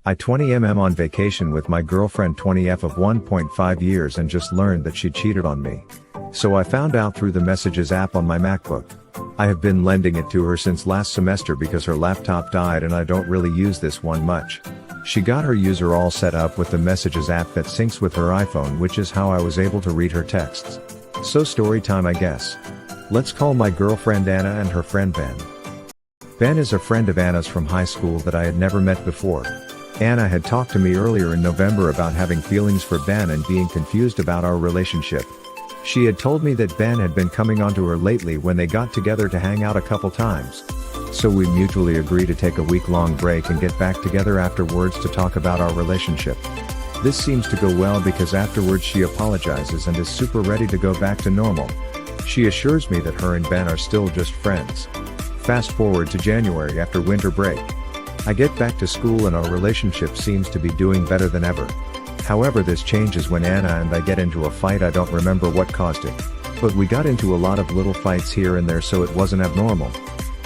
I 20mm on vacation with my girlfriend 20F of 1.5 years and just learned that she cheated on me. So I found out through the Messages app on my MacBook. I have been lending it to her since last semester because her laptop died and I don't really use this one much. She got her user all set up with the Messages app that syncs with her iPhone, which is how I was able to read her texts. So story time, I guess. Let's call my girlfriend Anna and her friend Ben. Ben is a friend of Anna's from high school that I had never met before. Anna had talked to me earlier in November about having feelings for Ben and being confused about our relationship. She had told me that Ben had been coming onto her lately when they got together to hang out a couple times. So we mutually agreed to take a week-long break and get back together afterwards to talk about our relationship. This seems to go well because afterwards she apologizes and is super ready to go back to normal. She assures me that her and Ben are still just friends. Fast forward to January after winter break. I get back to school and our relationship seems to be doing better than ever. However, this changes when Anna and I get into a fight. I don't remember what caused it. But we got into a lot of little fights here and there, so it wasn't abnormal.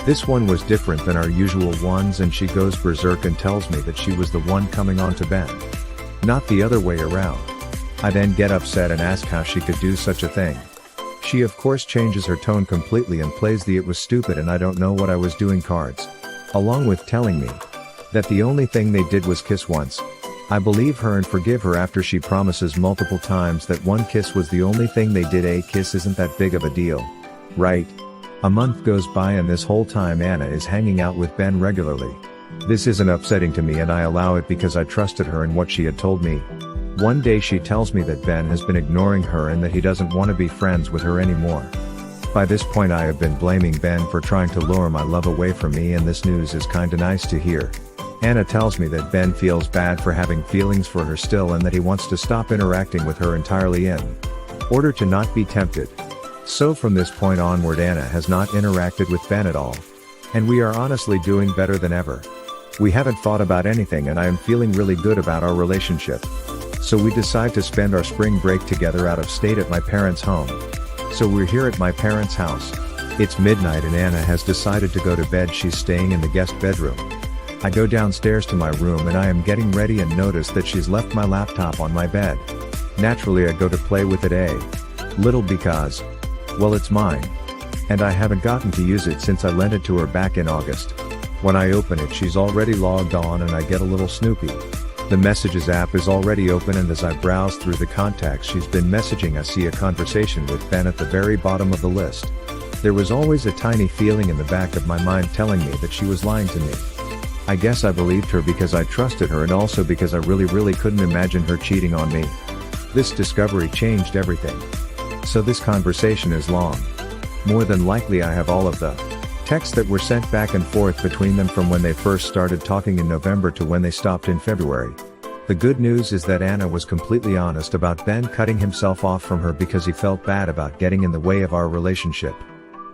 This one was different than our usual ones, and she goes berserk and tells me that she was the one coming on to Ben. Not the other way around. I then get upset and ask how she could do such a thing. She of course changes her tone completely and plays the "it was stupid and I don't know what I was doing" cards. Along with telling me that the only thing they did was kiss once. I believe her and forgive her after she promises multiple times that one kiss was the only thing they did. A kiss isn't that big of a deal, right? A month goes by and this whole time Anna is hanging out with Ben regularly. This isn't upsetting to me and I allow it because I trusted her and what she had told me. One day she tells me that Ben has been ignoring her and that he doesn't want to be friends with her anymore. By this point I have been blaming Ben for trying to lure my love away from me, and this news is kinda nice to hear. Anna tells me that Ben feels bad for having feelings for her still and that he wants to stop interacting with her entirely in order to not be tempted. So from this point onward Anna has not interacted with Ben at all. And we are honestly doing better than ever. We haven't fought about anything and I am feeling really good about our relationship. So we decide to spend our spring break together out of state at my parents' home. So we're here at my parents' house. It's midnight and Anna has decided to go to bed. She's staying in the guest bedroom. I go downstairs to my room and I am getting ready and notice that she's left my laptop on my bed. Naturally I go to play with it a little because, well, it's mine. And I haven't gotten to use it since I lent it to her back in August. When I open it she's already logged on and I get a little snoopy. The Messages app is already open and as I browse through the contacts she's been messaging I see a conversation with Ben at the very bottom of the list. There was always a tiny feeling in the back of my mind telling me that she was lying to me. I guess I believed her because I trusted her and also because I really couldn't imagine her cheating on me. This discovery changed everything. So this conversation is long. More than likely I have all of the texts that were sent back and forth between them from when they first started talking in November to when they stopped in February. The good news is that Anna was completely honest about Ben cutting himself off from her because he felt bad about getting in the way of our relationship.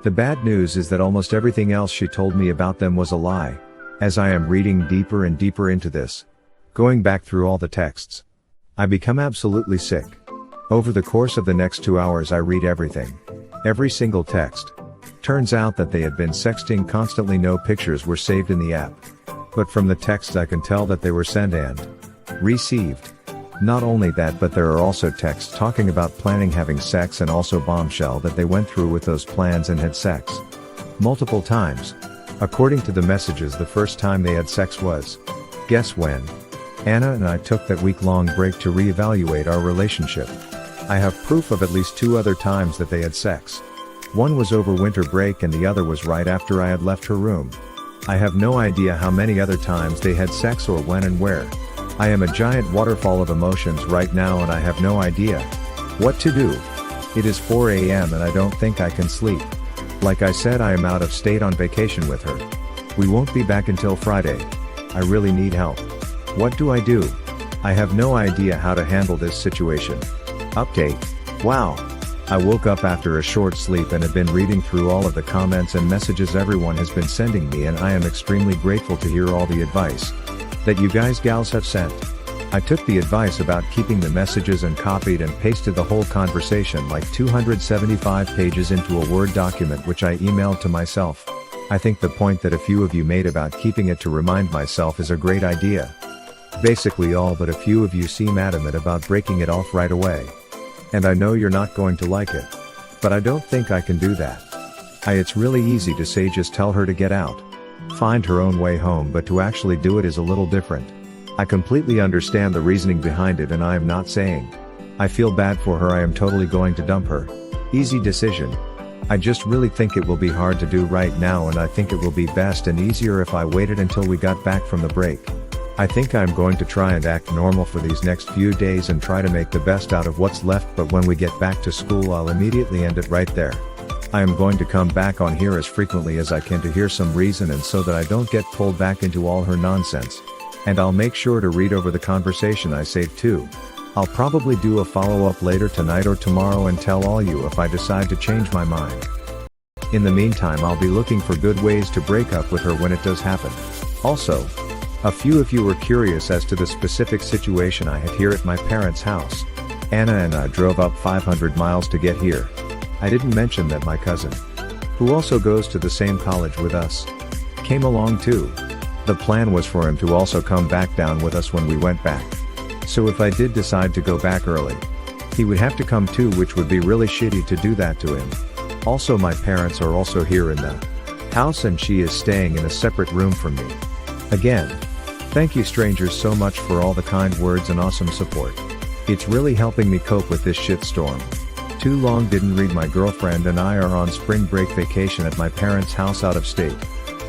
The bad news is that almost everything else she told me about them was a lie. As I am reading deeper and deeper into this, going back through all the texts, I become absolutely sick. Over the course of the next 2 hours I read everything. Every single text. Turns out that they had been sexting constantly. No pictures were saved in the app. But from the texts I can tell that they were sent and received. Not only that, but there are also texts talking about planning having sex and also bombshell that they went through with those plans and had sex multiple times. According to the messages, the first time they had sex was, guess when? Anna and I took that week-long break to reevaluate our relationship. I have proof of at least 2 other times that they had sex. One was over winter break and the other was right after I had left her room. I have no idea how many other times they had sex or when and where. I am a giant waterfall of emotions right now and I have no idea what to do. It is 4 a.m. and I don't think I can sleep. Like I said, I am out of state on vacation with her. We won't be back until Friday. I really need help. What do I do? I have no idea how to handle this situation. Update. Wow. I woke up after a short sleep and have been reading through all of the comments and messages everyone has been sending me, and I am extremely grateful to hear all the advice that you guys gals have sent. I took the advice about keeping the messages and copied and pasted the whole conversation, like 275 pages, into a Word document which I emailed to myself. I think the point that a few of you made about keeping it to remind myself is a great idea. Basically all but a few of you seem adamant about breaking it off right away. And I know you're not going to like it. But I don't think I can do that. It's really easy to say just tell her to get out. Find her own way home, but to actually do it is a little different. I completely understand the reasoning behind it, and I am not saying I feel bad for her. I am totally going to dump her. Easy decision. I just really think it will be hard to do right now, and I think it will be best and easier if I waited until we got back from the break. I think I'm going to try and act normal for these next few days and try to make the best out of what's left, but when we get back to school I'll immediately end it right there. I am going to come back on here as frequently as I can to hear some reason, and so that I don't get pulled back into all her nonsense. And I'll make sure to read over the conversation I saved too. I'll probably do a follow-up later tonight or tomorrow and tell all you if I decide to change my mind. In the meantime, I'll be looking for good ways to break up with her when it does happen. Also, a few of you were curious as to the specific situation I had here at my parents' house. Anna and I drove up 500 miles to get here. I didn't mention that my cousin, who also goes to the same college with us, came along too. The plan was for him to also come back down with us when we went back. So if I did decide to go back early, he would have to come too, which would be really shitty to do that to him. Also, my parents are also here in the house, and she is staying in a separate room from me. Again, thank you strangers so much for all the kind words and awesome support. It's really helping me cope with this shitstorm. Too long didn't read. My girlfriend and I are on spring break vacation at my parents' house out of state.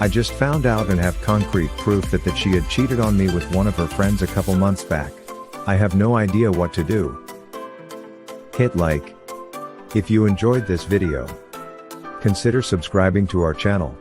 I just found out and have concrete proof that she had cheated on me with one of her friends a couple months back. I have no idea what to do. Hit like if you enjoyed this video. Consider subscribing to our channel.